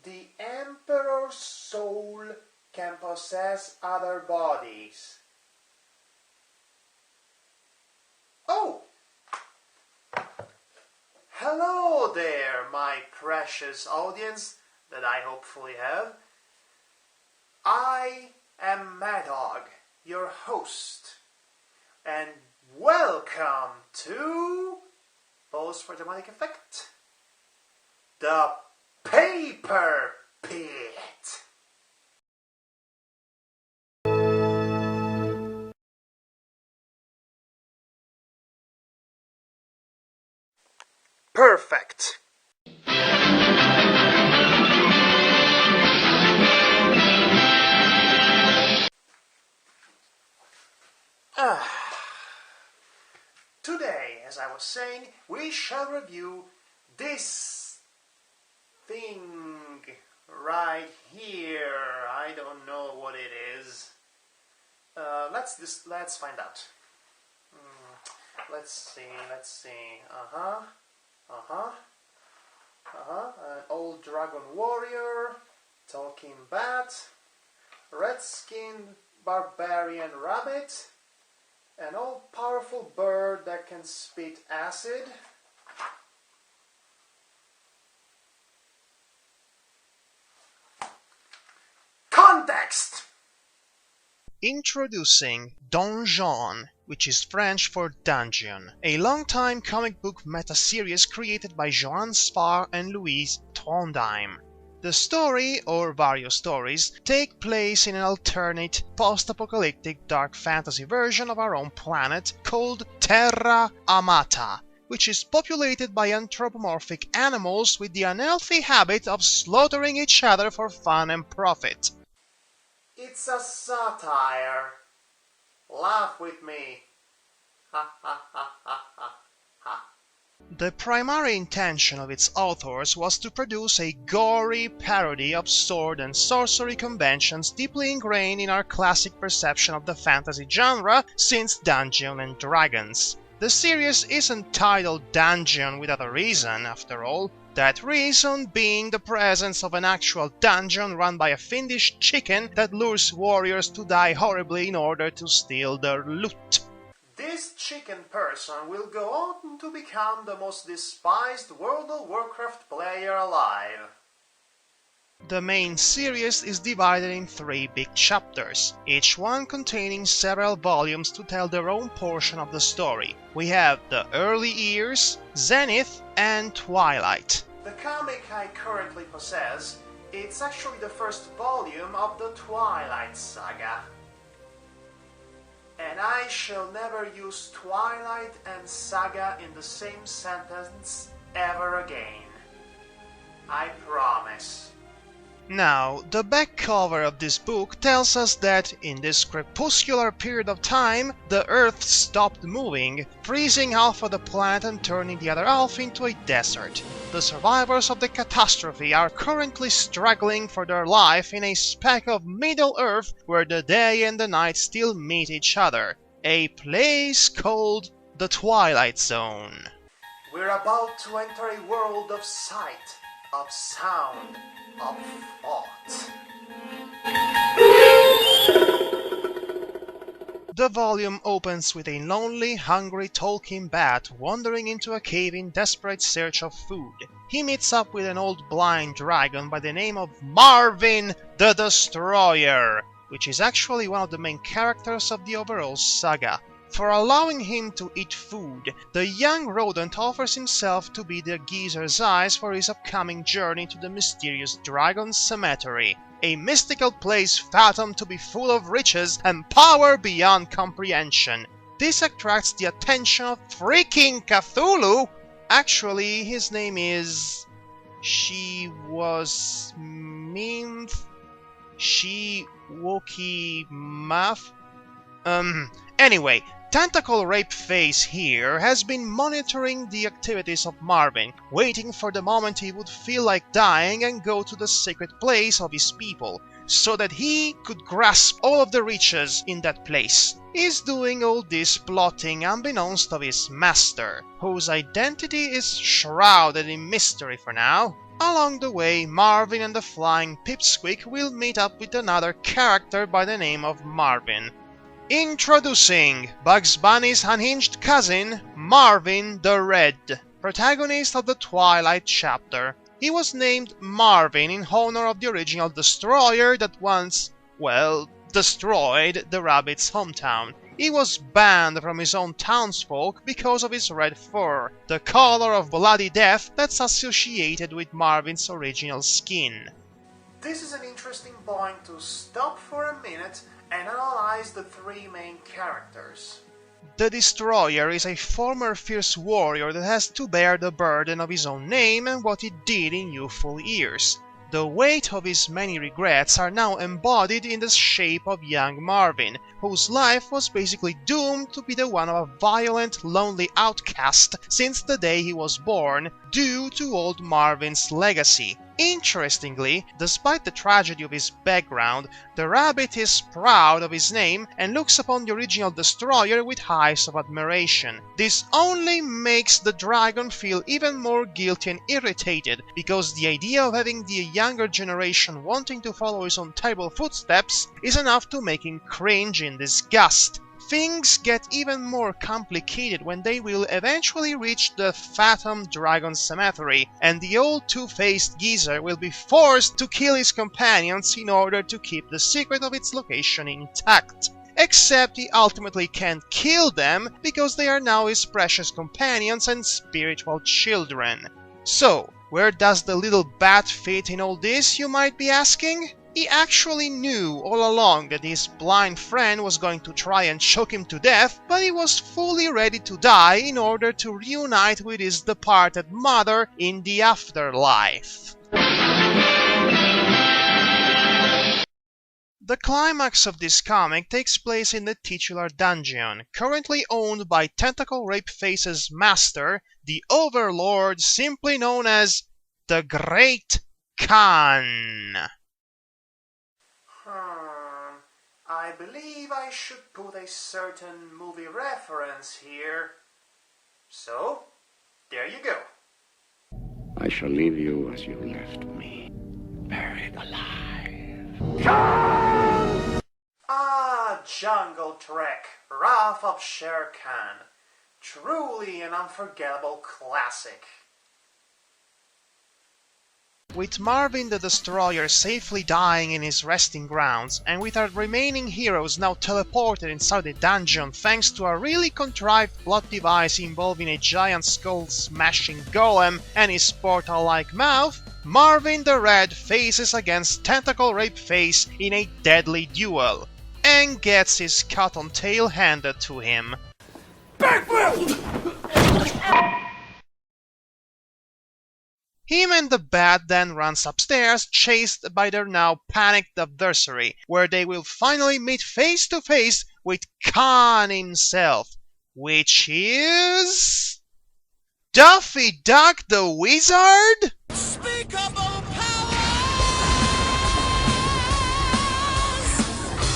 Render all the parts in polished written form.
the Emperor's soul can possess other bodies. Oh! Hello there, my precious audience that I hopefully have. I am Madhog, your host, and welcome to, pause for dramatic effect, the Paper Pit. Perfect. Today, as I was saying, we shall review this thing right here. I don't know what it is. Let's find out. Let's see. An old dragon warrior, talking bat, red-skinned barbarian rabbit, an all-powerful bird that can spit acid, context! Introducing Donjon, which is French for dungeon, a long-time comic book meta-series created by Johann Spar and Louise Trondheim. The story, or various stories, take place in an alternate, post-apocalyptic dark fantasy version of our own planet called Terra Amata, which is populated by anthropomorphic animals with the unhealthy habit of slaughtering each other for fun and profit. It's a satire. Laugh with me. Ha ha ha ha ha ha. The primary intention of its authors was to produce a gory parody of sword and sorcery conventions deeply ingrained in our classic perception of the fantasy genre since Dungeons and Dragons. The series isn't titled Dungeon without a reason, after all, that reason being the presence of an actual dungeon run by a fiendish chicken that lures warriors to die horribly in order to steal their loot. This chicken person will go on to become the most despised World of Warcraft player alive. The main series is divided in 3 big chapters, each one containing several volumes to tell their own portion of the story. We have the early years, Zenith, and Twilight. The comic I currently possess, it's actually the first volume of the Twilight saga. And I shall never use Twilight and saga in the same sentence ever again. I promise. Now, the back cover of this book tells us that, in this crepuscular period of time, the Earth stopped moving, freezing half of the planet and turning the other half into a desert. The survivors of the catastrophe are currently struggling for their life in a speck of Middle-earth where the day and the night still meet each other, a place called the Twilight Zone. We're about to enter a world of sight, of sound, of thought. The volume opens with a lonely, hungry talking bat wandering into a cave in desperate search of food. He meets up with an old blind dragon by the name of Marvin the Destroyer, which is actually one of the main characters of the overall saga. For allowing him to eat food, the young rodent offers himself to be the geezer's eyes for his upcoming journey to the mysterious Dragon Cemetery, a mystical place fathomed to be full of riches and power beyond comprehension. This attracts the attention of freaking Cthulhu. Actually, his name is... Anyway, Tentacle Rape Face here has been monitoring the activities of Marvin, waiting for the moment he would feel like dying and go to the sacred place of his people, so that he could grasp all of the riches in that place. is doing all this plotting unbeknownst of his master, whose identity is shrouded in mystery for now. Along the way, Marvin and the flying pipsqueak will meet up with another character by the name of Marvin. Introducing Bugs Bunny's unhinged cousin, Marvin the Red, protagonist of the Twilight chapter. He was named Marvin in honor of the original destroyer that once, well, destroyed the rabbit's hometown. He was banned from his own townsfolk because of his red fur, the color of bloody death that's associated with Marvin's original skin. This is an interesting point to stop for a minute and analyze the three main characters. The Destroyer is a former fierce warrior that has to bear the burden of his own name and what he did in youthful years. The weight of his many regrets are now embodied in the shape of young Marvin, whose life was basically doomed to be the one of a violent, lonely outcast since the day he was born, due to old Marvin's legacy. Interestingly, despite the tragedy of his background, the rabbit is proud of his name and looks upon the original destroyer with eyes of admiration. This only makes the dragon feel even more guilty and irritated, because the idea of having the younger generation wanting to follow his own terrible footsteps is enough to make him cringe in disgust. Things get even more complicated when they will eventually reach the Phantom Dragon Cemetery, and the old two-faced geezer will be forced to kill his companions in order to keep the secret of its location intact. Except he ultimately can't kill them because they are now his precious companions and spiritual children. So, where does the little bat fit in all this, you might be asking? He actually knew all along that his blind friend was going to try and choke him to death, but he was fully ready to die in order to reunite with his departed mother in the afterlife. The climax of this comic takes place in the titular dungeon, currently owned by Tentacle Rapeface's master, the Overlord simply known as the Great Khan. I believe I should put a certain movie reference here. So, there you go. I shall leave you as you left me, buried alive. Ah, Jungle Trek, Wrath of Shere Khan. Truly an unforgettable classic. With Marvin the Destroyer safely dying in his resting grounds, and with our remaining heroes now teleported inside the dungeon thanks to a really contrived plot device involving a giant skull-smashing golem and his portal-like mouth, Marvin the Red faces against Tentacle Rapeface in a deadly duel, and gets his cotton tail handed to him. Backfield! Him and the bat then runs upstairs, chased by their now panicked adversary, where they will finally meet face to face with Khan himself, which is... Daffy Duck the Wizard? Unspeakable powers!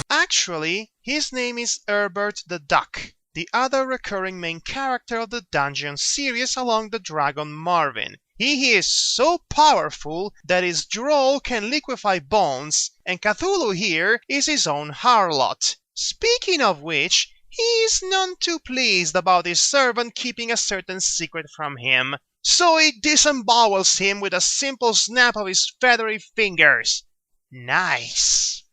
Actually, his name is Herbert the Duck, the other recurring main character of the Dungeon series along the dragon Marvin. He is so powerful that his droll can liquefy bones, and Cthulhu here is his own harlot. Speaking of which, he is none too pleased about his servant keeping a certain secret from him, so he disembowels him with a simple snap of his feathery fingers. Nice.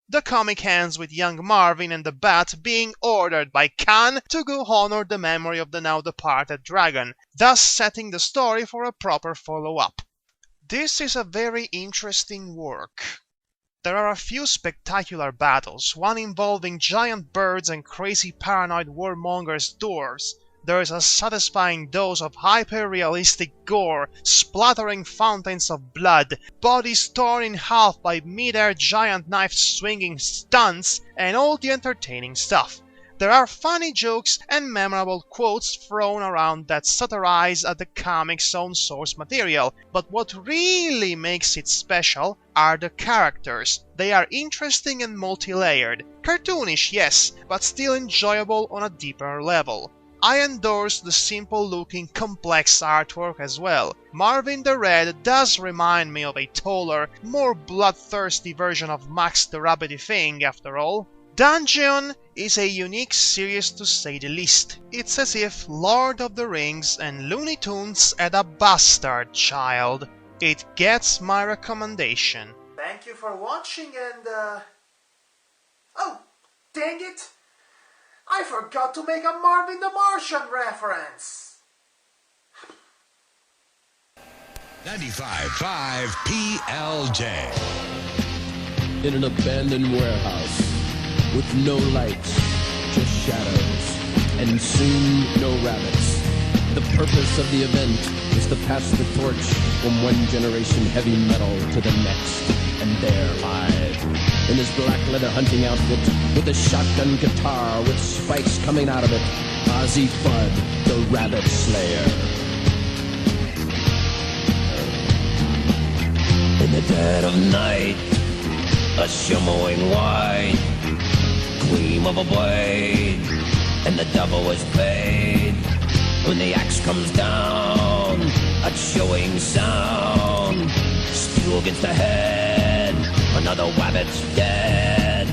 The comic ends with young Marvin and the Bat being ordered by Khan to go honor the memory of the now departed dragon, thus setting the story for a proper follow-up. This is a very interesting work. There are a few spectacular battles, one involving giant birds and crazy paranoid warmongers dwarves. There is a satisfying dose of hyper-realistic gore, splattering fountains of blood, bodies torn in half by mid-air giant knife-swinging stunts, and all the entertaining stuff. There are funny jokes and memorable quotes thrown around that satirize at the comic's own source material, but what really makes it special are the characters. They are interesting and multi-layered. Cartoonish, yes, but still enjoyable on a deeper level. I endorse the simple-looking, complex artwork as well. Marvin the Red does remind me of a taller, more bloodthirsty version of Max the Rabbity Thing, after all. Dungeon is a unique series to say the least. It's as if Lord of the Rings and Looney Tunes had a bastard child. It gets my recommendation. Thank you for watching and oh, dang it! I forgot to make a Marvin the Martian reference! 95.5 PLJ. In an abandoned warehouse with no lights, just shadows, and soon no rabbits. The purpose of the event is to pass the torch from one generation heavy metal to the next. And there live, in his black leather hunting outfit, with a shotgun guitar with spikes coming out of it, Ozzy Fudd, the Rabbit Slayer. In the dead of night, a shimmering white gleam of a blade, and the devil is paid. When the axe comes down, a chilling sound, steel against the head, another wabbit's dead.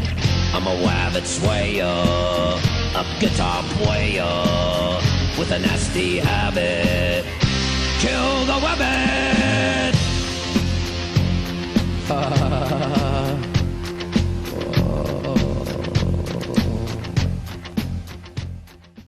I'm a wabbit slayer, a guitar player, with a nasty habit. Kill the wabbit!